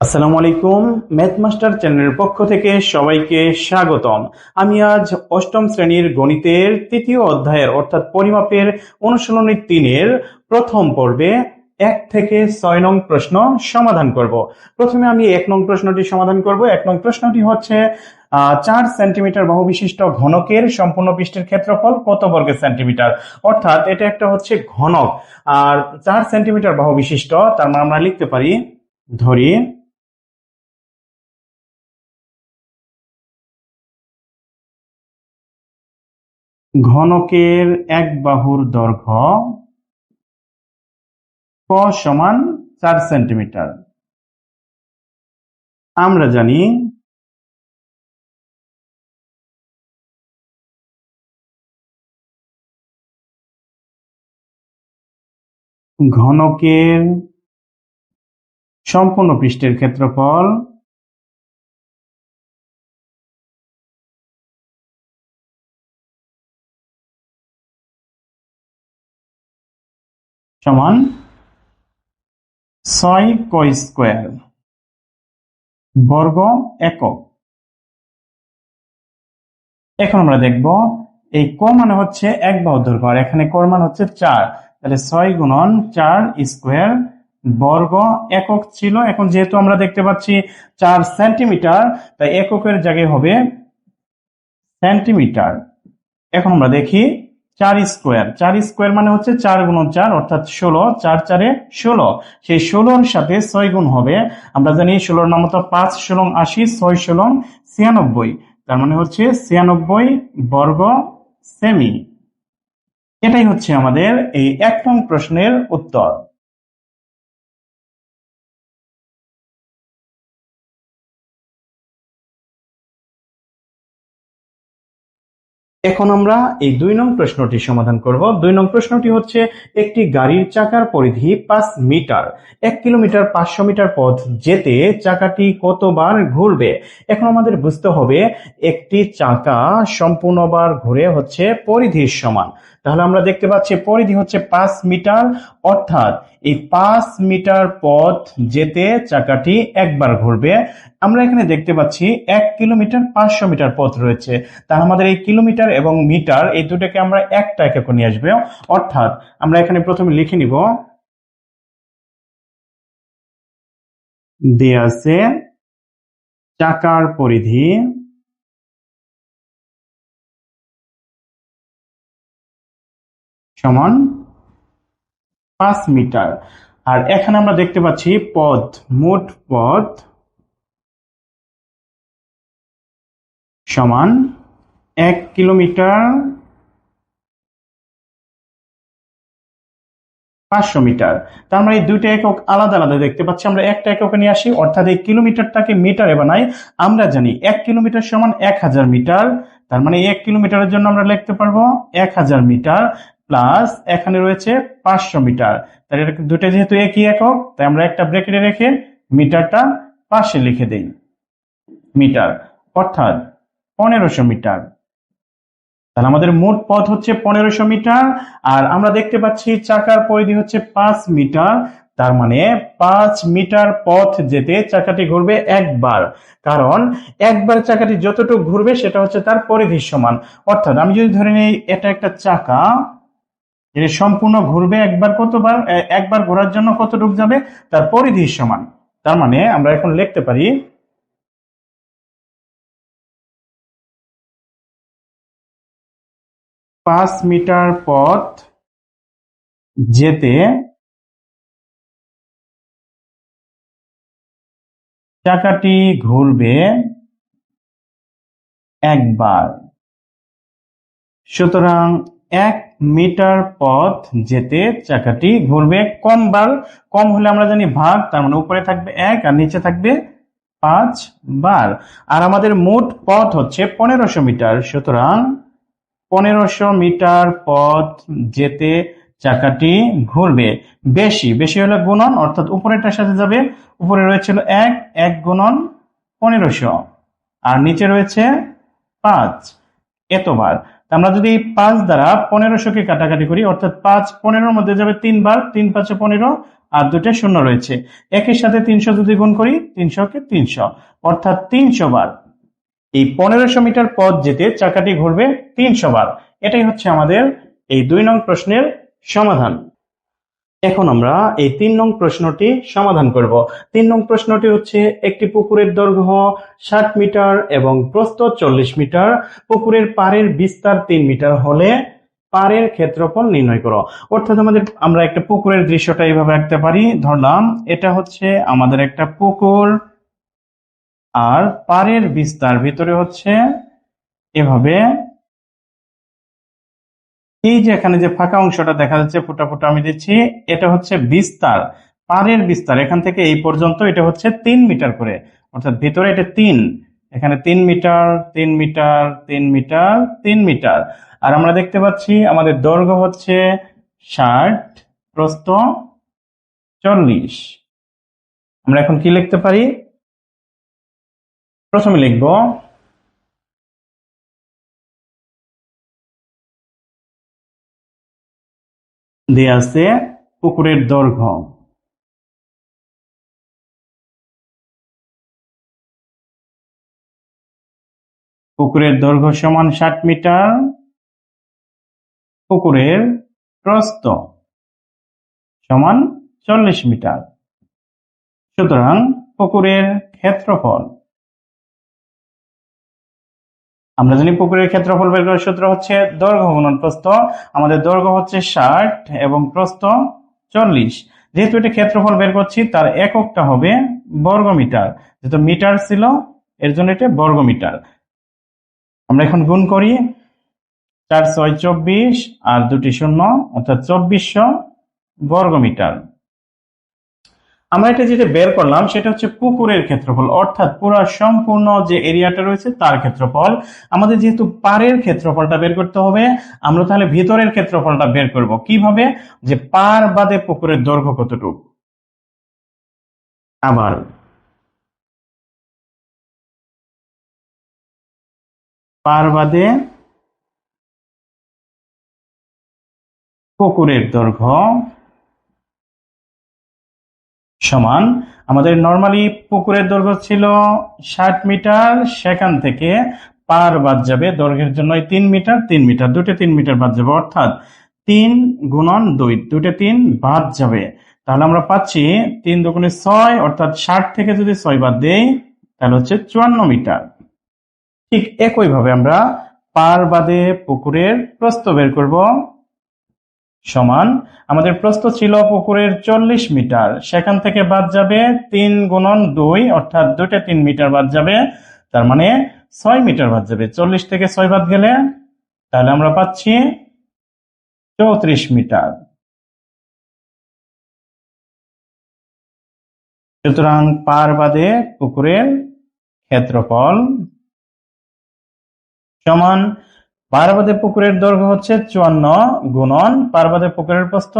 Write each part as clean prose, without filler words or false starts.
আসসালামু আলাইকুম। Math master চ্যানেলের পক্ষ থেকে সবাইকে স্বাগতম। আমি আজ অষ্টম শ্রেণীর গণিতের তৃতীয় অধ্যায়ের অর্থাৎ পরিমাপের অনুশীলনী 3-এর প্রথম পর্বে 1 থেকে 6 নং প্রশ্ন সমাধান করব। প্রথমে আমি 1 নং প্রশ্নটি সমাধান করব। 1 নং প্রশ্নটি হচ্ছে 4 সেন্টিমিটার বাহু বিশিষ্ট ঘনকের সম্পূর্ণ পৃষ্ঠের ক্ষেত্রফল কত বর্গ সেন্টিমিটার। অর্থাৎ এটা একটা হচ্ছে ঘনক, আর 4 সেন্টিমিটার বাহু বিশিষ্ট, তার মানে আমরা লিখতে পারি, ধরি ঘনকের এক বাহুর দৈর্ঘ্য ক সমান 4 সেন্টিমিটার। আমরা জানি ঘনকের সম্পূর্ণ পৃষ্ঠের ক্ষেত্রফল সমান 6 ক স্কয়ার বর্গ একক। এখন আমরা দেখব এই ক মানে হচ্ছে এক বাহুর দৈর্ঘ্য, আর এখানে ক মান হচ্ছে 4, তাহলে 6 গুণন 4 স্কয়ার বর্গ একক ছিল। এখন যেহেতু আমরা দেখতে পাচ্ছি 4 সেন্টিমিটার, তাই এককের জায়গায় হবে সেন্টিমিটার। এখন আমরা দেখি 4 স্কয়ার, 4 স্কয়ার মানে হচ্ছে 4 গুণন 4 অর্থাৎ 16, 4 4 16, সেই 16-র সাথে 6 গুণ হবে। আমরা জানি 16-র নাম তো 5 16 80, 6 16 96, তার মানে হচ্ছে 96 বর্গ সেমি। এটাই হচ্ছে আমাদের এই 1 নং প্রশ্নের উত্তর। এখন আমরা এই 2 নং প্রশ্নটি সমাধান করব। 2 নং প্রশ্নটি হচ্ছে একটি গাড়ির চাকার পরিধি 5 মিটার, 1 কিলোমিটার 500 মিটার পথ যেতে চাকাটি কতবার ঘুরবে। এখন আমাদের বুঝতে হবে একটি চাকা সম্পূর্ণবার ঘুরে হচ্ছে পরিধির সমান। তাহলে আমরা দেখতে পাচ্ছি পরিধি হচ্ছে 5 মিটার, অর্থাৎ এই 5 মিটার পথ যেতে চাকাটি একবার ঘুরবে। আমরা এখানে দেখতে পাচ্ছি 1 কিলোমিটার 500 মিটার পথ রয়েছে, তার আমাদের এই কিলোমিটার এবং মিটার এই দুটোকে আমরা একটা এককে নিয়ে আসবে। অর্থাৎ আমরা এখানে প্রথমে লিখে নিব, দেয়া আছে চাকার পরিধি সমান 5 মিটার, আর এখানে আমরা দেখতে পাচ্ছি পথ, মোট পথ সমান 1 কিলোমিটার 500 মিটার। তার মানে এই দুইটা একক আলাদা আলাদা দেখতে পাচ্ছি, আমরা একটা এককে নিয়ে আসি, অর্থাৎ এই কিলোমিটারটাকে মিটারে বানাই। আমরা জানি 1 কিলোমিটার সমান 1000 মিটার, তার মানে 1 কিলোমিটারের জন্য আমরা লিখতে পারবো 1000 মিটার প্লাস এখানে রয়েছে 500 মিটার। তাই এটা দুটো যেহেতু একই একক, তাই আমরা একটা ব্র্যাকেটে রেখে মিটারটা পাশে লিখে দেই, মিটার, অর্থাৎ 1500 মিটার। তাহলে আমাদের মোট পথ হচ্ছে 1500 মিটার, আর আমরা দেখতে পাচ্ছি চাকার পরিধি হচ্ছে 5 মিটার, তার মানে 5 মিটার পথ যেতে চাকাটি ঘুরবে একবার, কারণ একবার চাকাটি যতটুকু ঘুরবে সেটা হচ্ছে তার পরিধির সমান। অর্থাৎ আমি যদি ধরে নিই এটা একটা চাকা, এটা সম্পূর্ণ ঘুরবে একবার, কতবার, একবার ঘোরার জন্য কতটুকু যাবে, তার পরিধির সমান। তার মানে আমরা এখন লিখতে পারি 5 মিটার পথ যেতে চাকাটি ঘুরবে একবার, সুতরাং 1 মিটার পথ যেতে চাকাটি ঘুরবে কম বার। কম হলে আমরা জানি ভাগ, তার মানে উপরে থাকবে 1 আর নিচে থাকবে 5 বার। আর আমাদের মোট পথ হচ্ছে 1500 মিটার, সুতরাং 1500 মিটার পথ যেতে চাকাটি ঘুরবে। বেশি বেশি হলে গুণন, অর্থাৎ উপরেরটার সাথে যাবে, উপরে রয়েছিল 1, 1 গুণন 1500, আর নিচে রয়েছে 5, এতবার। আমরা যদি 5 দ্বারা 1500-কে কাটাকাটি করি, অর্থাৎ 5 15-র মধ্যে যাবে 3 বার, 3 5 15, আর দুটো শূন্য রয়েছে। একের সাথে 300 যদি গুণ করি, 300-কে 300, অর্থাৎ 300 বার এই 1500 মিটার পথ যেতে চাকাটি ঘুরবে 300 বার। এটাই হচ্ছে আমাদের এই 2 নং প্রশ্নের সমাধান। এখন আমরা এই 3 নং প্রশ্নটি সমাধান করব। 3 নং প্রশ্নটি হচ্ছে, একটি পুকুরের দৈর্ঘ্য 60 মিটার এবং প্রস্থ 40 মিটার, পুকুরের পাড়ের বিস্তার 3 মিটার হলে পাড়ের ক্ষেত্রফল নির্ণয় করো। অর্থাৎ আমরা একটা পুকুরের দৃশ্যটা এইভাবে আঁকতে পারি। ধরলাম এটা হচ্ছে আমাদের একটা পুকুর, আর পাড়ের বিস্তার ভিতরে হচ্ছে এভাবে, এই যে এখানে যে ফাঁকা অংশটা দেখা যাচ্ছে ফুটা ফুটা আমি দিচ্ছি, এটা হচ্ছে বিস্তার, পাড়ের বিস্তার এখান থেকে এই পর্যন্ত, এটা হচ্ছে 3 মিটার করে, অর্থাৎ ভিতরে এটা 3, এখানে 3 মিটার 3 মিটার 3 মিটার 3 মিটার। আর আমরা দেখতে পাচ্ছি আমাদের দৈর্ঘ্য হচ্ছে 60, প্রস্থ 40। আমরা এখন কি লিখতে পারি? প্রথমে লিখব দেয়া আছে পুকুরের দৈর্ঘ্য, পুকুরের দৈর্ঘ্য সমান 60 মিটার, পুকুরের প্রস্থ সমান 40 মিটার। সুতরাং পুকুরের ক্ষেত্রফল, আমরা জানি পুকুরের ক্ষেত্রফল বের করার সূত্র হচ্ছে দৈর্ঘ্য গুণন প্রস্থ। আমাদের দৈর্ঘ্য হচ্ছে 60 এবং প্রস্থ 40। যেহেতু এটা ক্ষেত্রফল বের করছি, তার এককটা হবে বর্গমিটার, যেহেতু মিটার ছিল এর জন্য এটা বর্গমিটার। আমরা এখন গুণ করি, 4 6 24 আর দুটি শূন্য, অর্থাৎ 2400 বর্গমিটার। আমরা এটা যেটা বের করলাম সেটা হচ্ছে পুকুরের ক্ষেত্রফল, অর্থাৎ পুরো সম্পূর্ণ যে এরিয়াটা রয়েছে তার ক্ষেত্রফল। আমাদের যেহেতু পাড়ের ক্ষেত্রফলটা বের করতে হবে, আমরা তাহলে ভিতরের ক্ষেত্রফলটা বের করব কিভাবে? যে পাড় বাদে পুকুরের দৈর্ঘ্য কতটুকু। আবার পাড় বাদে পুকুরের দৈর্ঘ্য সমান, আমাদের নরমালি পুকুরের দৈর্ঘ্য ছিল 60 মিটার, সেখান থেকে পার বাদ যাবে দৈর্ঘ্যের জন্য 3 মিটার 3 মিটার, দুটো 3 মিটার বাদ যাবে, অর্থাৎ 3 গুণন 2, দুটো 3 বাদ যাবে। তাহলে আমরা পাচ্ছি 3 দুগুণে 6, অর্থাৎ 60 থেকে যদি 6 বাদ দেই তাহলে হচ্ছে 54 মিটার। ঠিক একইভাবে আমরা পার বাদে পুকুরের প্রস্থ বের করব, সমান, আমাদের প্রস্থ ছিল পুকুরের 40 মিটার, সেখান থেকে বাদ যাবে 3 গুণন 2, অর্থাৎ দুটো 3 মিটার বাদ যাবে, তার মানে 6 মিটার বাদ যাবে। 40 থেকে 6 বাদ গেলে তাহলে আমরা পাচ্ছি 34 মিটার। সুতরাং পার বাদে পুকুরের ক্ষেত্রফল সমান, পার বাদে পুকুরের দৈর্ঘ্য হচ্ছে 54 গুণন পার বাদে পুকুরের প্রস্থ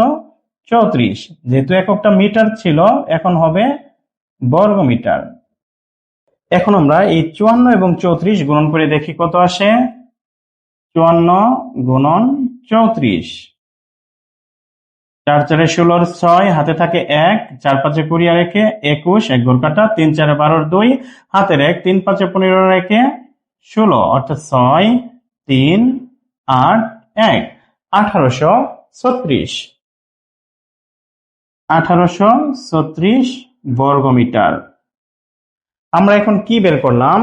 34, যেহেতু এককটা মিটার ছিল এখন হবে বর্গ মিটার। এখন আমরা এই 54 এবং 34 গুণন করে দেখি কত আসে। 54 গুণন 34, 4 4 16 6, হাতে থাকে 1, 4 5 20 আর 1 21, 1 ঘর কাটা, 3 4 12 2, হাতের 1, 3 5 15 আর 1 16, অর্থাৎ 6 3 8 1, 1836 বর্গমিটার। আমরা এখন কি বের করলাম?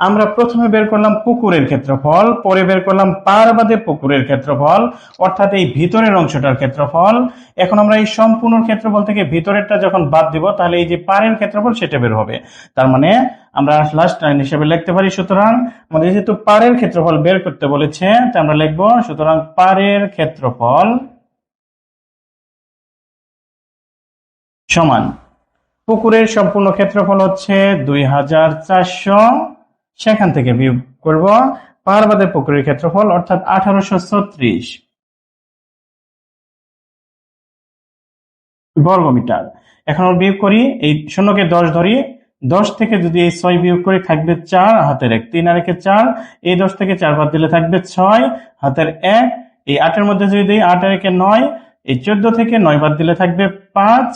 আমরা প্রথমে বের করলাম পুকুরের ক্ষেত্রফল, পরে বের করলাম পাড় বাদে পুকুরের ক্ষেত্রফল, অর্থাৎ এই ভিতরের অংশটার ক্ষেত্রফল। এখন আমরা এই সম্পূর্ণ ক্ষেত্রফল থেকে ভিতরেরটা যখন বাদ দিব তাহলে এই যে পাড়ের ক্ষেত্রফল সেটা বের হবে। তার মানে আমরা লাস্ট লাইন হিসেবে লিখতে পারি, সুতরাং আমাদের যেহেতু পাড়ের ক্ষেত্রফল বের করতে বলেছে তাই আমরা লিখবো, সুতরাং পাড়ের ক্ষেত্রফল সমান, পুকুরের সম্পূর্ণ ক্ষেত্রফল হচ্ছে 2400, সেখান থেকে বিয়োগ করব পাড় বাদে পুকুরের ক্ষেত্রফল, অর্থাৎ 1836 বর্গমিটার। এখন আমরা বিয়োগ করি, এই শূন্যকে 10 ধরি, 10 থেকে যদি এই 6 বিয়োগ করে থাকবে 4 হাতের 1, 3 আর 1 4, এই 10 থেকে 4 বাদ দিলে থাকবে 6 হাতের 1, এই 8 এর মধ্যে যদি দিই 8 আর 1 9, এই 14 থেকে 9 বাদ দিলে থাকবে 5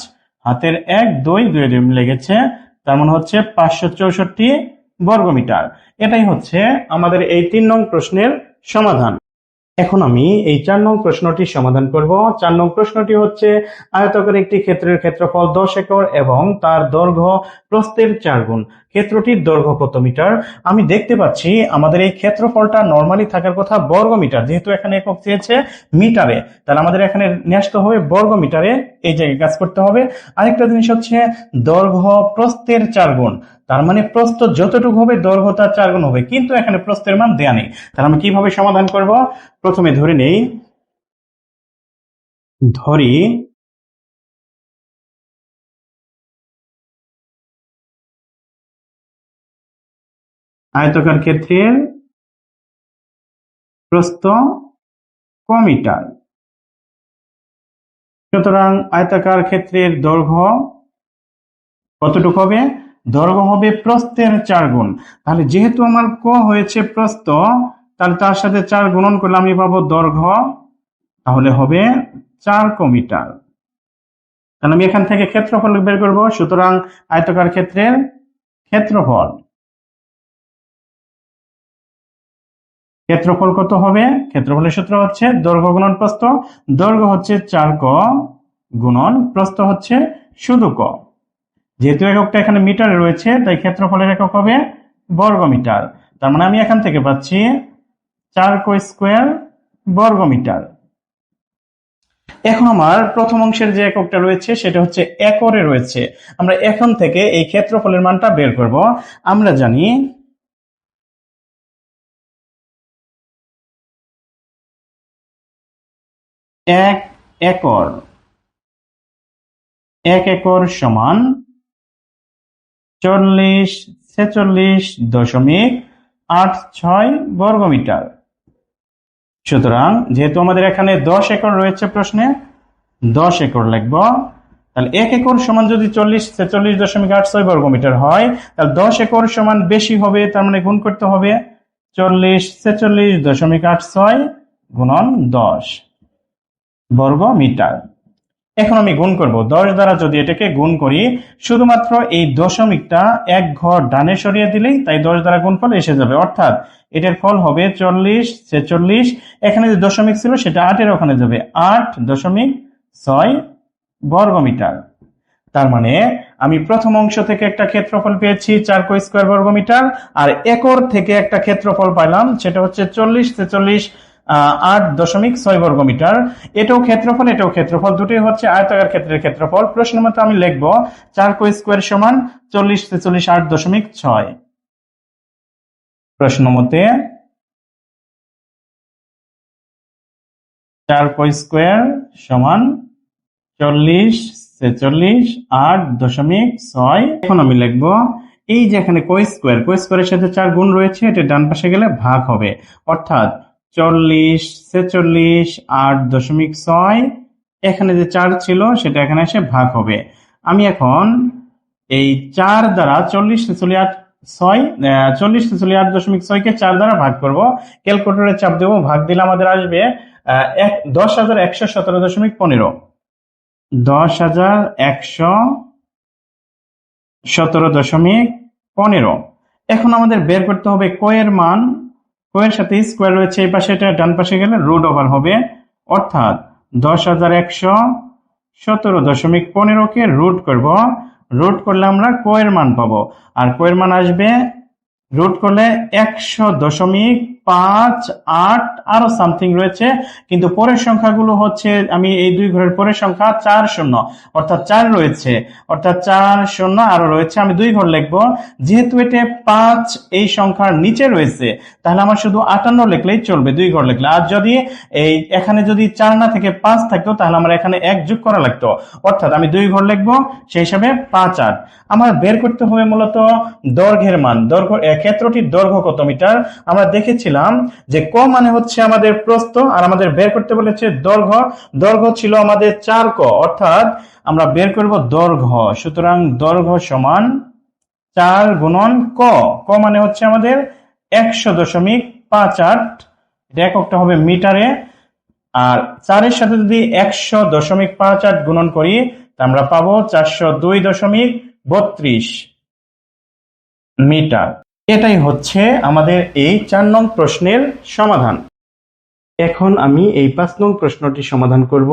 হাতের 1 2, 2 2 মিলে গেছে, তার মানে হচ্ছে 564 বর্গমিটার। এটাই হচ্ছে আমাদের এই 3 নং প্রশ্নের সমাধান। এখন আমি এই 4 নং প্রশ্নটি সমাধান করব। 4 নং প্রশ্নটি হচ্ছে আয়তাকার একটি ক্ষেত্রের ক্ষেত্রফল 10 একর এবং তার দৈর্ঘ্য প্রস্থের 4 গুণ। ক্ষেত্রটির দৈর্ঘ্য কত মিটার? আমি দেখতে পাচ্ছি আমাদের এই ক্ষেত্রফলটা নরমালি থাকার কথা বর্গ মিটার, যেহেতু এখানে একক চেয়েছে মিটারে, তাহলে আমাদের এখানে নিয়ে আসতে হবে বর্গ মিটারে, এই জায়গায় কাজ করতে হবে। আরেকটা জিনিস হচ্ছে দৈর্ঘ্য প্রস্থের 4 গুণ, তার মানে প্রস্থ যতটুকু হবে দৈর্ঘ্য তার 4 গুণ হবে, কিন্তু এখানে প্রস্থের মান দেয়া নেই। তাহলে আমি কিভাবে সমাধান করব? প্রথমে ধরে নেই, ধরি আয়তাকার ক্ষেত্রের প্রস্থ ক মিটার। সুতরাং আয়তাকার ক্ষেত্রের দৈর্ঘ্য কতটুকু হবে? দৈর্ঘ্য হবে প্রস্থের 4 গুণ। তাহলে যেহেতু আমার ক হয়েছে প্রস্থ, তাহলে তার সাথে 4 গুণন করলে আমি পাবো দৈর্ঘ্য, তাহলে হবে 4 ক মিটার। তাহলে আমি এখান থেকে ক্ষেত্রফল বের করব। সুতরাং আয়তাকার ক্ষেত্রের ক্ষেত্রফল, ক্ষেত্রফল কত হবে? ক্ষেত্রফলের সূত্র হচ্ছে দৈর্ঘ্য গুণন প্রস্থ। দৈর্ঘ্য হচ্ছে 4 ক গুণন প্রস্থ হচ্ছে শুধু ক। যেহেতু এককটা এখানে মিটারে রয়েছে, তাই ক্ষেত্রফলের একক হবে বর্গ মিটার। তার মানে আমি এখান থেকে পাচ্ছি 4 ক স্কয়ার বর্গ মিটার। এখন আমার প্রথম অংশের যে এককটা রয়েছে সেটা হচ্ছে একরে রয়েছে। আমরা এখন থেকে এই ক্ষেত্রফলের মানটা বের করব। আমরা জানি 1 একর, 1 একর সমান 4046.86 বর্গমিটার। সুতরাং যেহেতু আমাদের এখানে 10 একর রয়েছে প্রশ্নে, 10 একর লিখব। তাহলে 1 একর সমান যদি 4046.86 বর্গমিটার হয়, তাহলে 10 একর সমান বেশি হবে, তার মানে গুণ করতে হবে 4046.86 গুণন 10 বর্গ মিটার। এখন আমি গুণ করব 10 দ্বারা। যদি এটাকে গুণ করি, শুধুমাত্র এই দশমিকটা এক ঘর ডানে সরিয়ে দিলেই তাই 10 দ্বারা গুণফল এসে যাবে, অর্থাৎ এটার ফল হবে 4046। এখানে যে দশমিক ছিল সেটা 8 এর ওখানে যাবে, 8.6 বর্গ মিটার। তার মানে আমি প্রথম অংশ থেকে একটা ক্ষেত্রফল পেয়েছি 4 ক স্কয়ার বর্গ মিটার, আর একর থেকে একটা ক্ষেত্রফল পাইলাম, সেটা হচ্ছে 4046.86 বর্গ মিটার। এটাও ক্ষেত্রফল, এটাও ক্ষেত্রফল, দুটোই হচ্ছে আয়তাকার ক্ষেত্রের ক্ষেত্রফল। প্রশ্ন মতো আমি লিখবো 4 ক স্কয়ার সমান 4046.86। প্রশ্ন মতে 4 ক স্কয়ার সমান 4046.86। এখন আমি লিখবো এই যে এখানে কো স্কয়ারের সাথে 4 গুণ রয়েছে, এটা ডান পাশে গেলে ভাগ হবে, অর্থাৎ 4046.86। এখানে যে 4 ছিল সেটা এখানে এসে ভাগ হবে। আমি এখন এই 4 দ্বারা 4046.86 কে 4 দ্বারা ভাগ করব। ক্যালকুলেটরে চাপ দেবো, ভাগ দিলে আমাদের আসবে 10,117.15। 10,117.15। এখন আমাদের বের করতে হবে কোয়ের মান। কোয়ের সাথে স্কোয়ার রয়েছে, এই পাশে, এটা ডান পাশে গেলে রুট ওভার হবে, অর্থাৎ 10,117.15 কে রুট করব। রুট করলে আমরা কোয়ের মান পাবো, আর কোয়ের মান আসবে রুট করলে 100.58 আরো সামথিং রয়েছে, কিন্তু পরের সংখ্যাগুলো হচ্ছে, আমি এই দুই ঘরের পরের সংখ্যা 4 শূন্য, অর্থাৎ 4 রয়েছে, অর্থাৎ 4 শূন্য আরো রয়েছে, আমি 2 ঘর লিখবো। যেহেতু এটা 5 এই সংখ্যার নিচে রয়েছে, তাহলে আমার শুধু 58 লিখলেই চলবে, 2 ঘর লিখলে। আর যদি এই এখানে যদি 4 না থেকে 5 থাকতো, তাহলে আমার এখানে 1 যোগ করা লাগতো, অর্থাৎ আমি 2 ঘর লিখবো, সেই হিসাবে 5 8। আমার বের করতে হবে মূলত দৈর্ঘ্যের মান। দৈর্ঘ্য, ক্ষেত্রটির দৈর্ঘ্য কত মিটার? আমরা দেখেছিলাম যে ক মানে হচ্ছে আমাদের প্রস্থ, আর আমাদের বের করতে বলেছে দৈর্ঘ্য। দৈর্ঘ্য ছিল আমাদের 4 ক, অর্থাৎ আমরা বের করব দৈর্ঘ্য। সুতরাং দৈর্ঘ্য সমান 4 গুণন ক, ক মানে হচ্ছে আমাদের 100.58, এটা এককটা হবে মিটারে। আর 4-এর সাথে যদি 100.58 গুণন করি তা আমরা পাবো 402.32 মিটার। এটাই হচ্ছে আমাদের এই 4 নং প্রশ্নের সমাধান। এখন আমি এই 5 নং প্রশ্নটি সমাধান করব।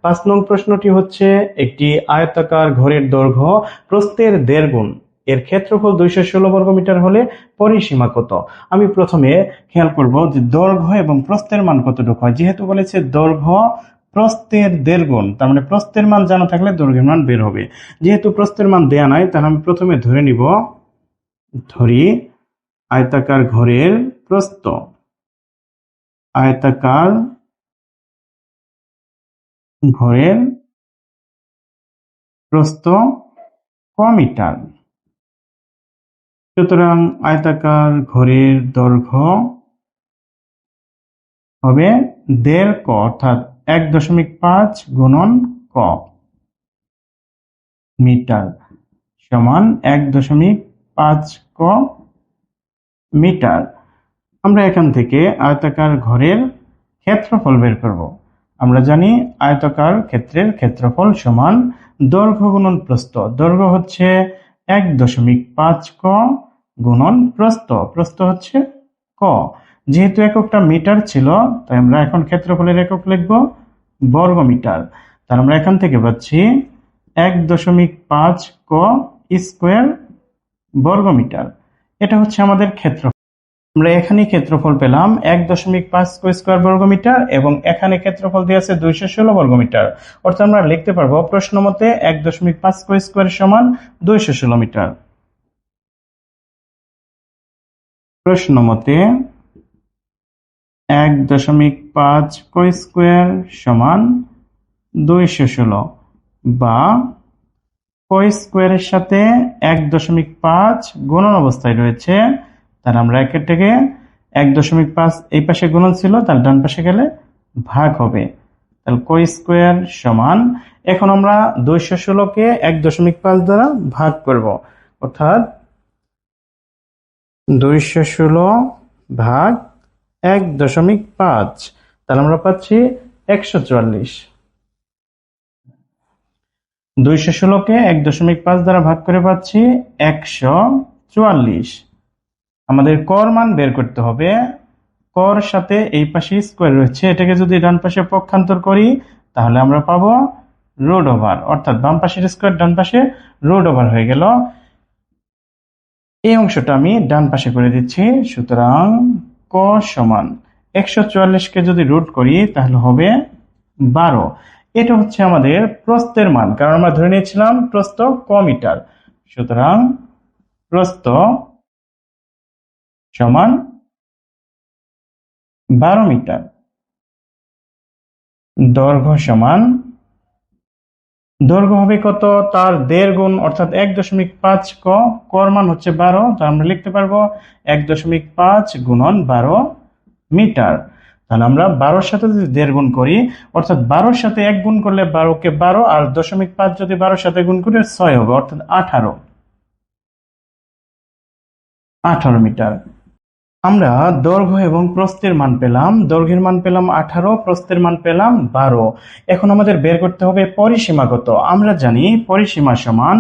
5 নং প্রশ্নটি হচ্ছে একটি আয়তাকার ঘরের দৈর্ঘ্য প্রস্থের 1.5 গুণ, এর ক্ষেত্রফল 216 বর্গমিটার হলে পরিসীমা কত। আমি প্রথমে খেয়াল করব যে দৈর্ঘ্য এবং প্রস্থের মান কতটুকু হয়। যেহেতু বলেছে দৈর্ঘ্য প্রস্থের 1.5 গুণ, তার মানে প্রস্থের মান জানা থাকলে দৈর্ঘ্যের মান বের হবে। যেহেতু প্রস্থের মান দেয়া নাই, তাহলে আমি প্রথমে ধরি আয়তাকার ঘরের প্রস্থ, আয়তাকার ঘরের প্রস্থ ক মিটার। সুতরাং আয়তাকার ঘরের দৈর্ঘ্য হবে 1.5 ক, অর্থাৎ 1.5 গুণন ক মিটার সমান 1.5 ক মিটার। আমরা এখান থেকে আয়তাকার ঘরের ক্ষেত্রফল বের করব। আমরা জানি আয়তাকার ক্ষেত্রের ক্ষেত্রফল সমান দৈর্ঘ্য গুণন প্রস্থ। দৈর্ঘ্য হচ্ছে 1.5 ক গুণন প্রস্থ, প্রস্থ হচ্ছে ক। যেহেতু এককটা মিটার ছিল, তাই আমরা এখন ক্ষেত্রফলের একক লিখব বর্গ মিটার। তাহলে আমরা এখান থেকে পাচ্ছি 1.5 ক স্কোয়ার বর্গ মিটার। এটা হচ্ছে আমাদের ক্ষেত্রফল। আমরা এখানে ক্ষেত্রফল পেলাম 1.5 স্কোয়ার বর্গমিটার এবং এখানে ক্ষেত্রফল দিয়েছে 216 বর্গমিটার। অর্থাৎ আমরা লিখতে পারবো প্রশ্ন মতে 1.5 স্কোয়ার সমান 216 মিটার। প্রশ্ন মতে 1.5 স্কোয়ার সমান 216, বা স্কোয়ারের সাথে 1.5 গুণন অবস্থায় রয়েছে, তাহলে আমরা এটাকে 1.5 এই পাশে গুণন ছিল, তাহলে ডান পাশে গেলে ভাগ হবে। তাহলে স্কোয়ার সমান, এখন আমরা 216কে 1.5 দ্বারা ভাগ করব, অর্থাৎ 216 ভাগ 1.5, তাহলে আমরা পাচ্ছি 144। 216কে 1.5 দ্বারা ভাগ করে পাচ্ছি 144। আমাদের কর মান বের করতে হবে। কর সাথে এই পাশে স্কোয়ার রয়েছে, এটাকে যদি ডান পাশে পক্ষান্তর করি তাহলে আমরা পাবো রুট ওভার, অর্থাৎ বাম পাশের স্কোয়ার ডান পাশে রুট ওভার হয়ে গেল। এই অংশটা আমি ডান পাশে করে দিচ্ছি। সুতরাং ক সমান 144কে যদি রুট করি তাহলে হবে 12। এটা হচ্ছে আমাদের প্রস্থের মান, কারণ আমরা ধরে নিয়েছিলাম প্রস্থ ক মিটার। সুতরাং প্রস্থ সমান 12 মিটার। দৈর্ঘ্য সমান, দৈর্ঘ্য হবে কত, তার 1.5 গুণ, অর্থাৎ 1.5 ক, কর মান হচ্ছে 12, তো আমরা লিখতে পারবো 1.5 গুণন 12 মিটার। তাহলে আমরা 12-র সাথে যদি 1.5 গুণ করি, অর্থাৎ 12-র সাথে 1 গুণ করলে 12কে 12, আর 0.5 যদি 12-র সাথে গুণ করি 6 হবে, অর্থাৎ 18 মিটার। আমরা দৈর্ঘ্য এবং প্রস্থের মান পেলাম। দৈর্ঘ্যের মান পেলাম 18, প্রস্থের মান পেলাম 12। এখন আমাদের বের করতে হবে পরিসীমা কত। আমরা জানি পরিসীমা সমান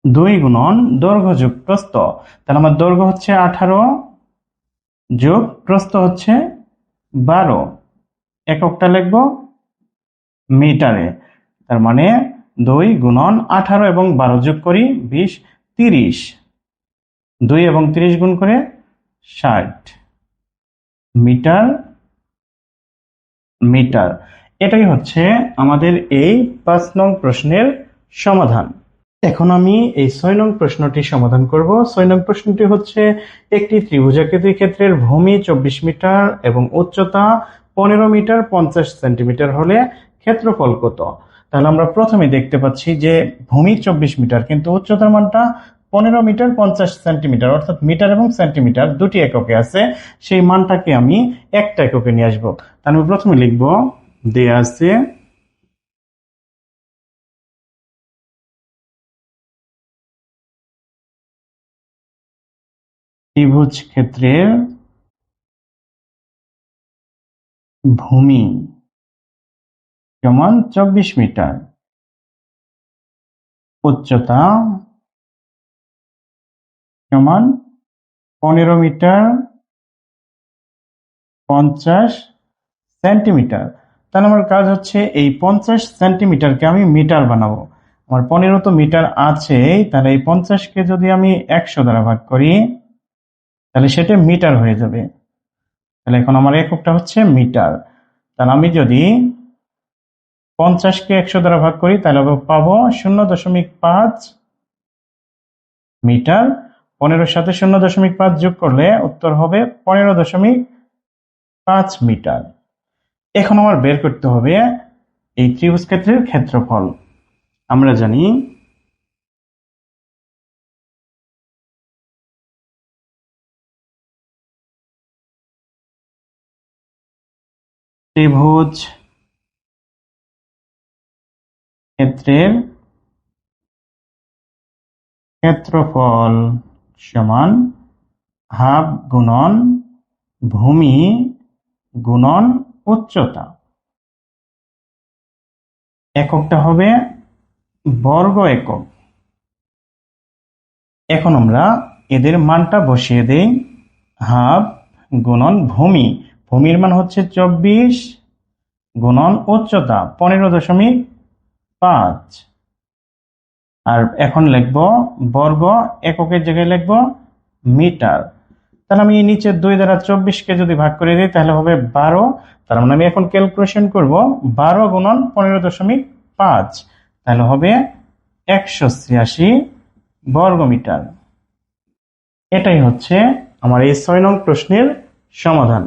2 গুণন দৈর্ঘ্য যোগ প্রস্থ। তাহলে আমার দৈর্ঘ্য হচ্ছে 18 যোগ প্রস্থ হচ্ছে 12, এককটা লিখব মিটারে। তার মানে 2 গুণন 18 এবং 12 যোগ করি 20, 30, 2 এবং 30 গুণ করে 60 মিটার। মিটার এটাই হচ্ছে আমাদের এই 5 নং প্রশ্নের সমাধান। এখন আমি এই 6 নং প্রশ্নটি সমাধান করব। 6 নং প্রশ্নটি হচ্ছে একটি ত্রিভুজাকৃতির ক্ষেত্রের ভূমি 24 মিটার এবং উচ্চতা 15 মিটার 50 সেন্টিমিটার হলে ক্ষেত্রফল কত। তাহলে আমরা প্রথমে দেখতে পাচ্ছি যে ভূমি 24 মিটার, কিন্তু উচ্চতার মানটা 15 মিটার 50 সেন্টিমিটার, অর্থাৎ মিটার এবং সেন্টিমিটার দুটি এককে আছে। সেই মানটাকে আমি একটা এককে নিয়ে আসবো। তাহলে আমি প্রথমে লিখব, দেয়া আছে ত্রিভুজ ক্ষেত্রের ভূমি সমান 24 মিটার, উচ্চতা সমান 15 মিটার 50 সেন্টিমিটার। তাহলে আমার কাজ হচ্ছে এই 50 সেন্টিমিটারকে আমি মিটার বানাবো। আমার 15 তো মিটার আছে, তাহলে এই 50কে যদি আমি 100 দ্বারা ভাগ করি তাহলে সেটা মিটার হয়ে যাবে। তাহলে এখন আমার এককটা হচ্ছে মিটার। তাহলে আমি যদি 50কে 100 দ্বারা ভাগ করি তাহলে পাবো 0.5 মিটার। 15-র সাথে 0.5 যোগ করলে উত্তর হবে 15.5 মিটার। এখন আমার বের করতে হবে এই ত্রিভুজ ক্ষেত্রের ক্ষেত্রফল। আমরা জানি ত্রিভুজ ক্ষেত্রের ক্ষেত্রফল সমান হাফ গুণন ভূমি গুণন উচ্চতা। এককটা হবে বর্গ একক। এখন আমরা এদের মানটা বসিয়ে দেই। হাফ গুণন ভূমি, ভূমির মান হচ্ছে 24 গুণন উচ্চতা 15.5। আর এখন লিখব বর্গ, এককের জায়গায় লিখব মিটার। তাহলে আমি নিচে 2 দ্বারা 24কে যদি ভাগ করে দিই তাহলে হবে 12। তার মানে আমি এখন ক্যালকুলেশন করব 12 গুণন 15.5, তাহলে হবে 186 বর্গ মিটার। এটাই হচ্ছে আমার এই 6 নং প্রশ্নের সমাধান।